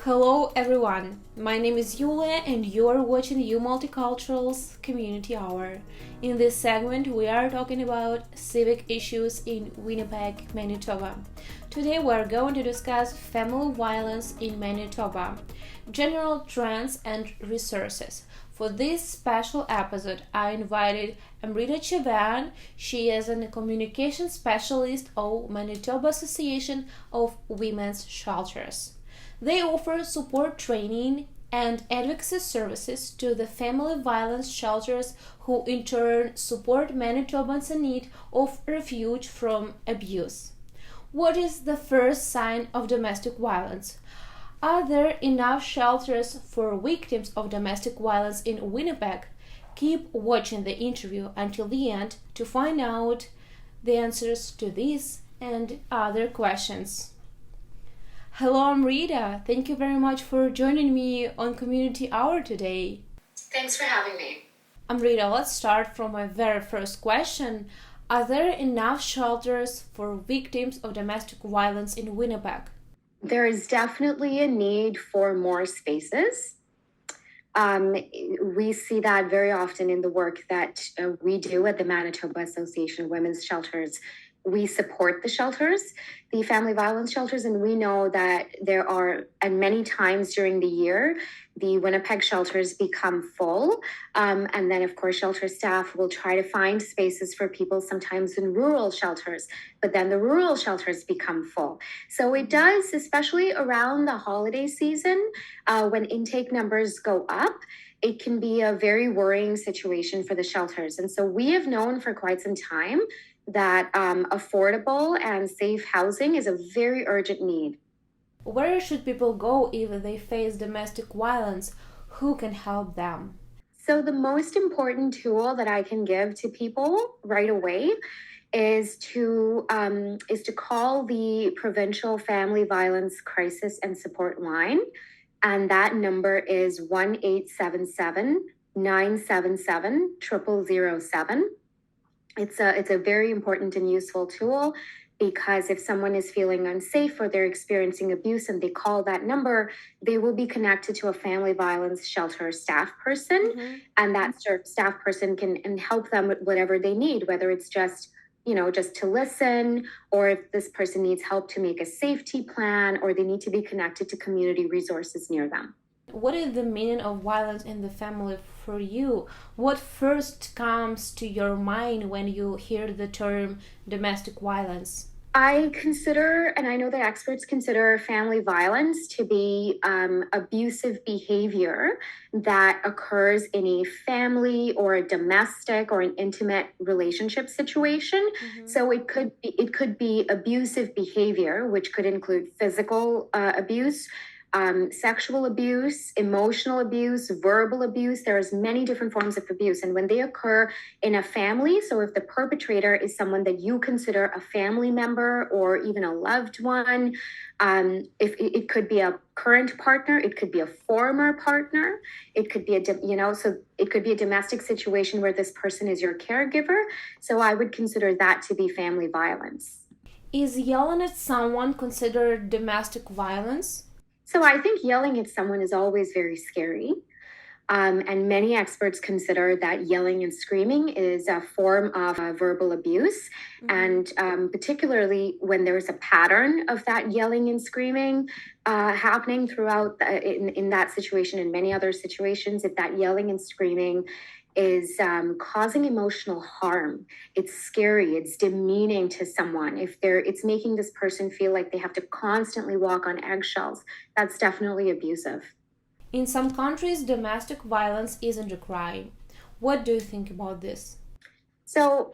Hello everyone, my name is Yuliya and you're watching Multicultural's Community Hour. In this segment, we are talking about civic issues in Winnipeg, Manitoba. Today we are going to discuss family violence in Manitoba, general trends and resources. For this special episode, I invited Amrita Chavan. She is a communication specialist of Manitoba Association of Women's Shelters. They offer support training and advocacy services to the family violence shelters, who in turn support Manitobans in need of refuge from abuse. What is the first sign of domestic violence? Are there enough shelters for victims of domestic violence in Winnipeg? Keep watching the interview until the end to find out the answers to these and other questions. Hello, Amrita. Thank you very much for joining me on Community Hour today. Thanks for having me. Amrita, let's start from my very first question. Are there enough shelters for victims of domestic violence in Winnipeg? There is definitely a need for more spaces. We see that very often in the work that we do at the Manitoba Association of Women's Shelters. We support the shelters, the family violence shelters, and we know that there are, and many times during the year, the Winnipeg shelters become full. And then, of course, shelter staff will try to find spaces for people, sometimes in rural shelters, but then the rural shelters become full. So it does, especially around the holiday season, when intake numbers go up, it can be a very worrying situation for the shelters. And so we have known for quite some time that affordable and safe housing is a very urgent need. Where should people go if they face domestic violence? Who can help them? So the most important tool that I can give to people right away is to call the Provincial Family Violence Crisis and Support Line, and that number is 1-877-977-0007. It's a very important and useful tool, because if someone is feeling unsafe or they're experiencing abuse and they call that number, they will be connected to a family violence shelter staff person, and that staff person can help them with whatever they need, whether it's just to listen, or if this person needs help to make a safety plan, or they need to be connected to community resources near them. What is the meaning of violence in the family for you? What first comes to your mind when you hear the term domestic violence? I consider, and I know that experts consider, family violence to be abusive behavior that occurs in a family or a domestic or an intimate relationship situation. So it could be abusive behavior, which could include physical abuse, sexual abuse, emotional abuse, verbal abuse. There's many different forms of abuse. And when they occur in a family, so if the perpetrator is someone that you consider a family member or even a loved one, if it could be a current partner, it could be a former partner, it could be so it could be a domestic situation where this person is your caregiver. So I would consider that to be family violence. Is yelling at someone considered domestic violence? So I think yelling at someone is always very scary. And many experts consider that yelling and screaming is a form of verbal abuse. And particularly when there's a pattern of that yelling and screaming happening throughout in that situation and many other situations, if that yelling and screaming is causing emotional harm, it's scary, it's demeaning to someone, it's making this person feel like they have to constantly walk on eggshells, that's definitely abusive. In some countries, domestic violence isn't a crime. What do you think about this? So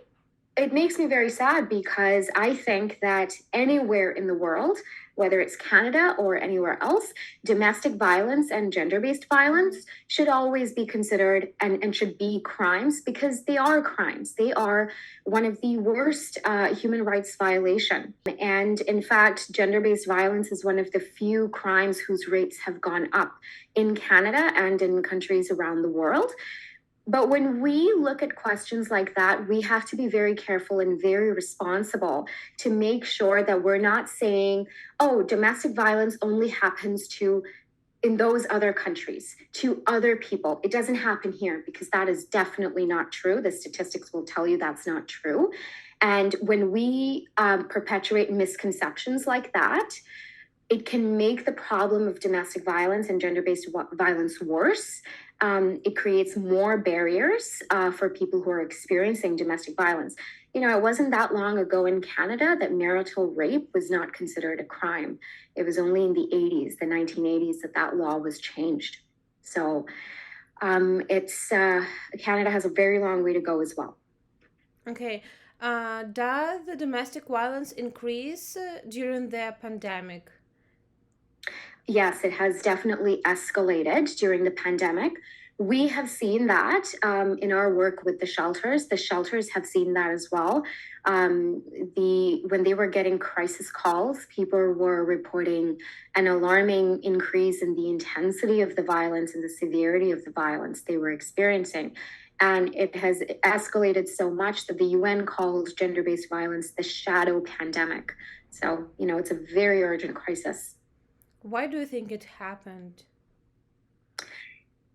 it makes me very sad, because I think that anywhere in the world, whether it's Canada or anywhere else, domestic violence and gender-based violence should always be considered and should be crimes, because they are crimes. They are one of the worst human rights violation. And in fact, gender-based violence is one of the few crimes whose rates have gone up in Canada and in countries around the world. But when we look at questions like that, we have to be very careful and very responsible to make sure that we're not saying, oh, domestic violence only happens to in those other countries to other people. It doesn't happen here because that is definitely not true. The statistics will tell you that's not true. And when we perpetuate misconceptions like that, it can make the problem of domestic violence and gender-based violence worse. It creates more barriers for people who are experiencing domestic violence. It wasn't that long ago in Canada that marital rape was not considered a crime. It was only in the 80s, the 1980s, that law was changed. So Canada has a very long way to go as well. Okay. Does the domestic violence increase during the pandemic? Yes, it has definitely escalated during the pandemic. We have seen that in our work with the shelters. The shelters have seen that as well. When they were getting crisis calls, people were reporting an alarming increase in the intensity of the violence and the severity of the violence they were experiencing. And it has escalated so much that the UN calls gender-based violence the shadow pandemic. So, it's a very urgent crisis. Why do you think it happened?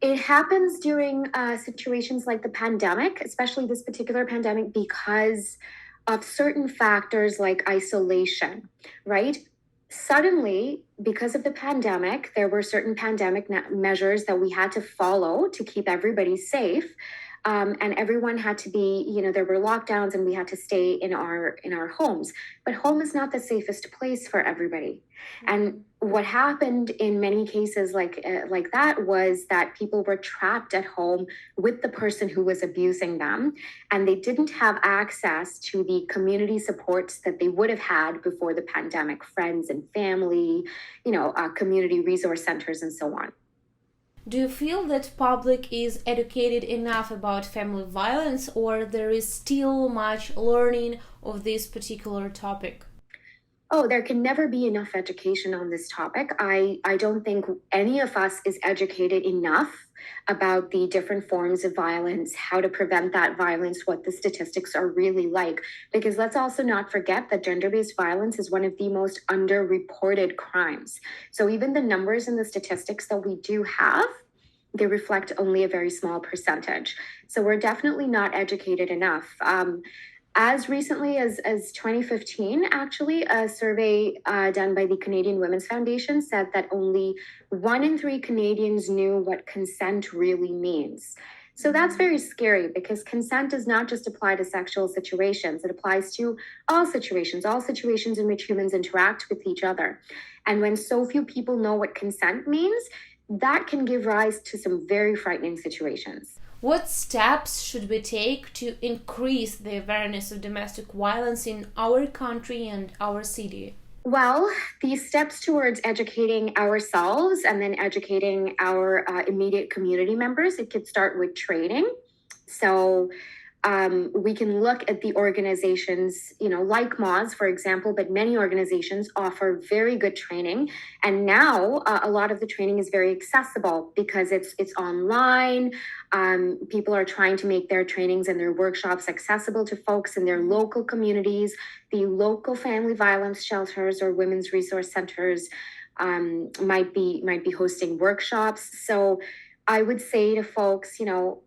It happens during situations like the pandemic, especially this particular pandemic, because of certain factors like isolation, right? Suddenly, because of the pandemic, there were certain pandemic measures that we had to follow to keep everybody safe. And everyone had to be, there were lockdowns and we had to stay in our homes. But home is not the safest place for everybody. And what happened in many cases like that was that people were trapped at home with the person who was abusing them, and they didn't have access to the community supports that they would have had before the pandemic, friends and family, community resource centers and so on. Do you feel that public is educated enough about family violence, or there is still much learning of this particular topic? Oh, there can never be enough education on this topic. I don't think any of us is educated enough about the different forms of violence, how to prevent that violence, what the statistics are really like. Because let's also not forget that gender-based violence is one of the most underreported crimes. So even the numbers and the statistics that we do have, they reflect only a very small percentage. So we're definitely not educated enough. As recently as 2015, actually, a survey done by the Canadian Women's Foundation said that only 1 in 3 Canadians knew what consent really means. So that's very scary because consent does not just apply to sexual situations. It applies to all situations in which humans interact with each other. And when so few people know what consent means, that can give rise to some very frightening situations. What steps should we take to increase the awareness of domestic violence in our country and our city? Well, these steps towards educating ourselves and then educating our immediate community members, it could start with training. So we can look at the organizations, like MAWS, for example, but many organizations offer very good training. And now a lot of the training is very accessible because it's online. People are trying to make their trainings and their workshops accessible to folks in their local communities. The local family violence shelters or women's resource centers might be hosting workshops. So I would say to folks,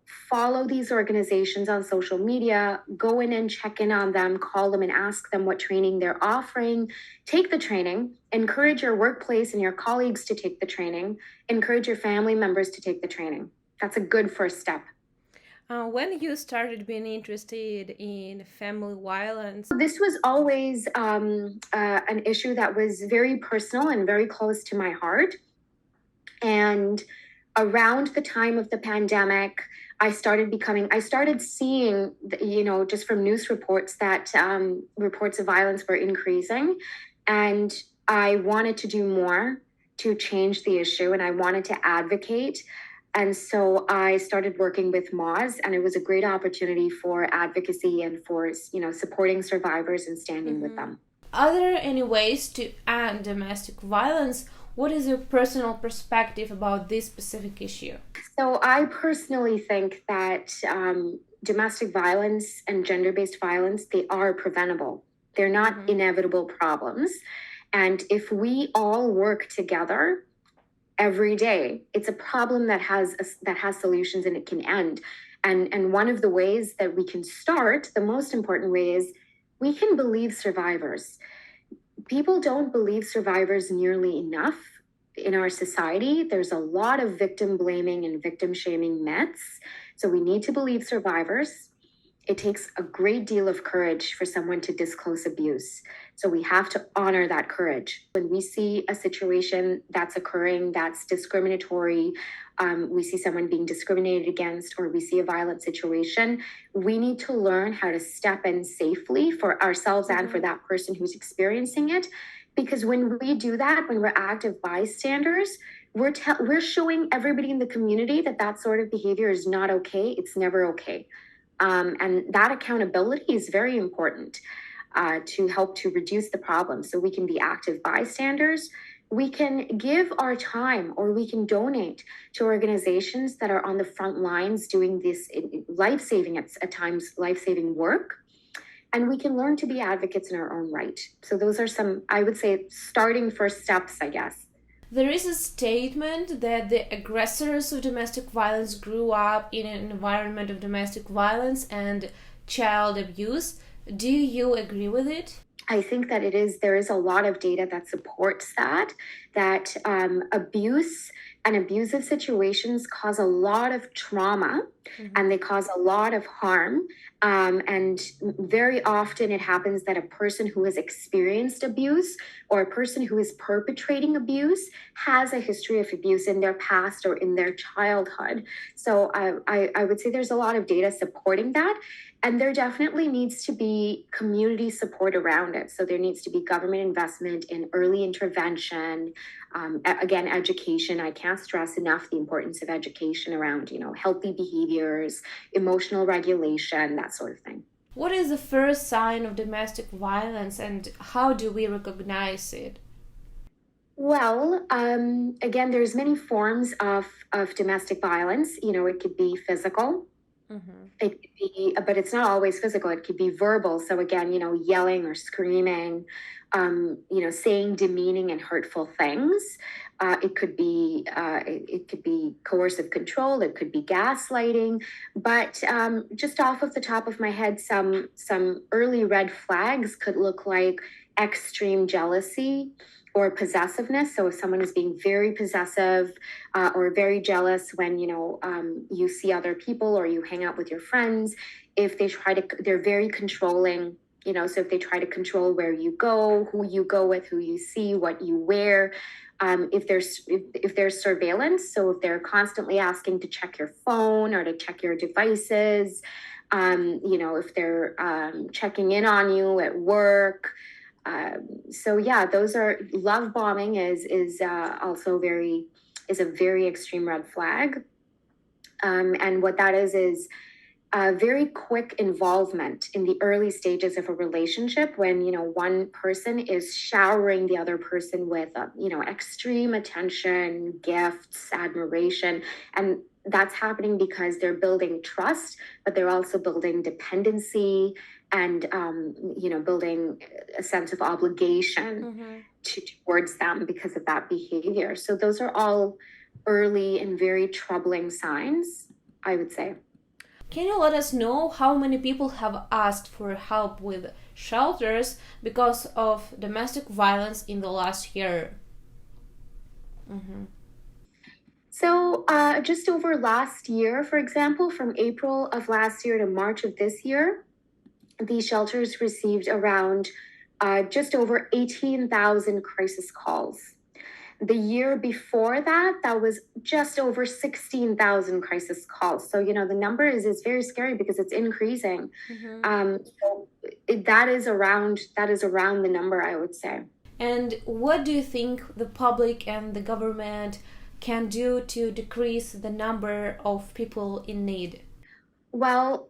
follow these organizations on social media, go in and check in on them, call them and ask them what training they're offering. Take the training, encourage your workplace and your colleagues to take the training, encourage your family members to take the training. That's a good first step. When you started being interested in family violence? This was always an issue that was very personal and very close to my heart. And around the time of the pandemic, I started seeing, just from news reports that reports of violence were increasing. And I wanted to do more to change the issue, and I wanted to advocate. And so I started working with MAWS, and it was a great opportunity for advocacy and for, supporting survivors and standing with them. Are there any ways to end domestic violence? What is your personal perspective about this specific issue? So I personally think that domestic violence and gender-based violence, they are preventable. They're not inevitable problems. And if we all work together every day. It's a problem that has solutions, and it can end. And one of the ways that we can start, the most important way, is we can believe survivors. People don't believe survivors nearly enough in our society. There's a lot of victim blaming and victim shaming myths. So we need to believe survivors. It takes a great deal of courage for someone to disclose abuse. So we have to honor that courage. When we see a situation that's occurring that's discriminatory, we see someone being discriminated against, or we see a violent situation, we need to learn how to step in safely for ourselves and for that person who's experiencing it. Because when we do that, when we're active bystanders, we're showing everybody in the community that that sort of behavior is not okay. It's never okay. And that accountability is very important to help to reduce the problem. So we can be active bystanders. We can give our time, or we can donate to organizations that are on the front lines doing this life-saving, at times life-saving work. And we can learn to be advocates in our own right. So those are some, I would say, starting first steps, I guess. There is a statement that the aggressors of domestic violence grew up in an environment of domestic violence and child abuse. Do you agree with it? I think that there is a lot of data that supports that abuse and abusive situations cause a lot of trauma, and they cause a lot of harm. And very often it happens that a person who has experienced abuse, or a person who is perpetrating abuse, has a history of abuse in their past or in their childhood. So I would say there's a lot of data supporting that. And there definitely needs to be community support around it. So there needs to be government investment in early intervention. Again, education. I can't stress enough the importance of education around, healthy behaviors, emotional regulation, that sort of thing. What is the first sign of domestic violence, and how do we recognize it? Well, again, there's many forms of domestic violence. It could be physical. It could be, but it's not always physical. It could be verbal. So again, yelling or screaming, saying demeaning and hurtful things. It could be coercive control. It could be gaslighting. But just off of the top of my head, some early red flags could look like extreme jealousy or possessiveness. So if someone is being very possessive or very jealous when, you see other people or you hang out with your friends, if they're very controlling, so if they try to control where you go, who you go with, who you see, what you wear, if there's surveillance, so if they're constantly asking to check your phone or to check your devices, if they're checking in on you at work. So yeah, those are love bombing is also a very extreme red flag. And what that is very quick involvement in the early stages of a relationship when, one person is showering the other person with, extreme attention, gifts, admiration. And that's happening because they're building trust, but they're also building dependency and, building a sense of obligation towards them because of that behavior. So those are all early and very troubling signs, I would say. Can you let us know how many people have asked for help with shelters because of domestic violence in the last year? So just over last year, for example, from April of last year to March of this year, these shelters received around just over 18,000 crisis calls. The year before that was just over 16,000 crisis calls. So, the number is very scary because it's increasing. So that is around the number, I would say. And what do you think the public and the government can do to decrease the number of people in need? Well,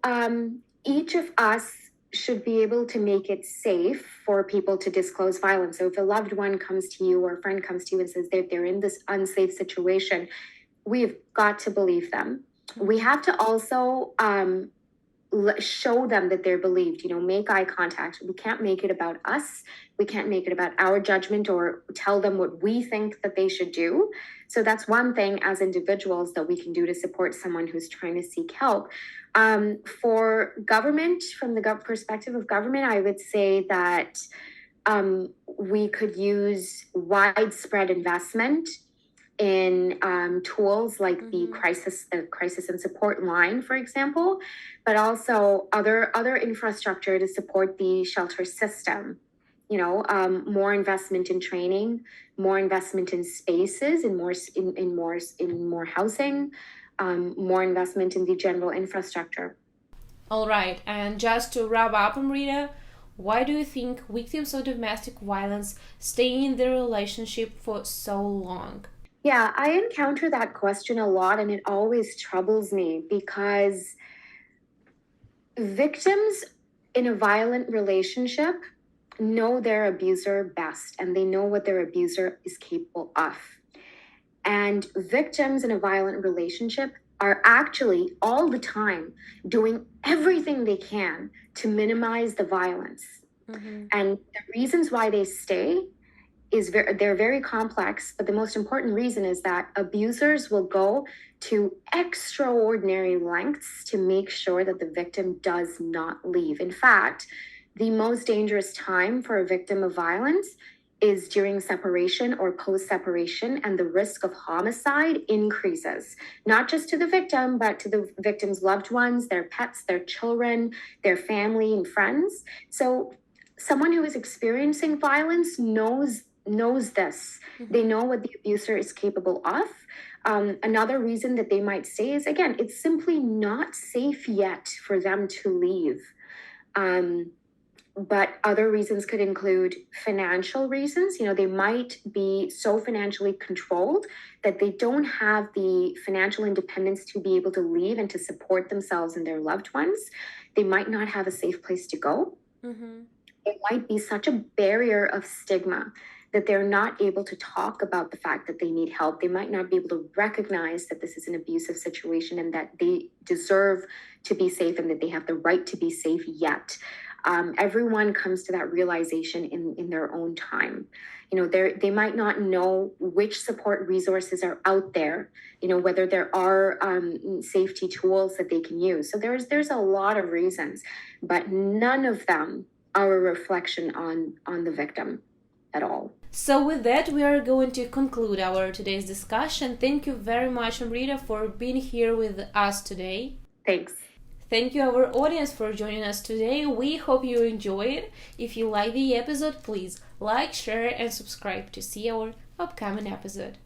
each of us should be able to make it safe for people to disclose violence. So if a loved one comes to you or a friend comes to you and says they're in this unsafe situation, we've got to believe them. We have to also show them that they're believed, make eye contact. We can't make it about us. We can't make it about our judgment or tell them what we think that they should do. So that's one thing as individuals that we can do to support someone who's trying to seek help. For government, from the perspective of government, I would say that we could use widespread investment in tools like the crisis and support line, for example, but also other infrastructure to support the shelter system. More investment in training, more investment in spaces, in more housing, more investment in the general infrastructure. All right, and just to wrap up, Amrita, why do you think victims of domestic violence stay in their relationship for so long? Yeah, I encounter that question a lot, and it always troubles me because victims in a violent relationship know their abuser best, and they know what their abuser is capable of. And victims in a violent relationship are actually all the time doing everything they can to minimize the violence. And the reasons why they stay they're very complex, but the most important reason is that abusers will go to extraordinary lengths to make sure that the victim does not leave. In fact, the most dangerous time for a victim of violence is during separation or post-separation, and the risk of homicide increases, not just to the victim, but to the victim's loved ones, their pets, their children, their family and friends. So someone who is experiencing violence knows this. They know what the abuser is capable of. Another reason that they might say is, again, it's simply not safe yet for them to leave. But other reasons could include financial reasons. They might be so financially controlled that they don't have the financial independence to be able to leave and to support themselves and their loved ones. They might not have a safe place to go. It might be such a barrier of stigma that they're not able to talk about the fact that they need help. They might not be able to recognize that this is an abusive situation and that they deserve to be safe and that they have the right to be safe yet. Everyone comes to that realization in their own time. They might not know which support resources are out there, whether there are safety tools that they can use. So there's a lot of reasons, but none of them are a reflection on the victim at all. So with that, we are going to conclude our today's discussion. Thank you very much, Amrita, for being here with us today. Thanks. Thank you, our audience, for joining us today. We hope you enjoyed. If you like the episode, please like, share, and subscribe to see our upcoming episode.